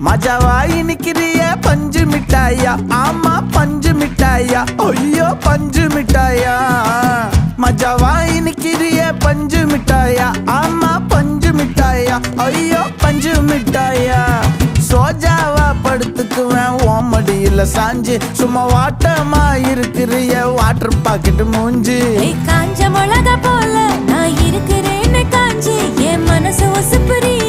மஜாவாய் நிக்கிறிய பஞ்சு மிட்டாயா, ஆமா பஞ்சு மிட்டாயா, ஐயோ பஞ்சு மிட்டாயா. மஜாவாய் நிக்கிறிய பஞ்சு மிட்டாயா, ஆமா பஞ்சு மிட்டாயா, ஐயோ பஞ்சு மிட்டாயா. சோஜாவா படுத்துக்குவேன் ஓமடியில சாஞ்சு, சும்மா வாட்டமா இருக்கிறிய வாட்டர் பாக்கெட் மூஞ்சி. காஞ்ச மிளகா போல நான் இருக்கிறேன்னு காஞ்சி என் மனசு ஒசுப்புரிய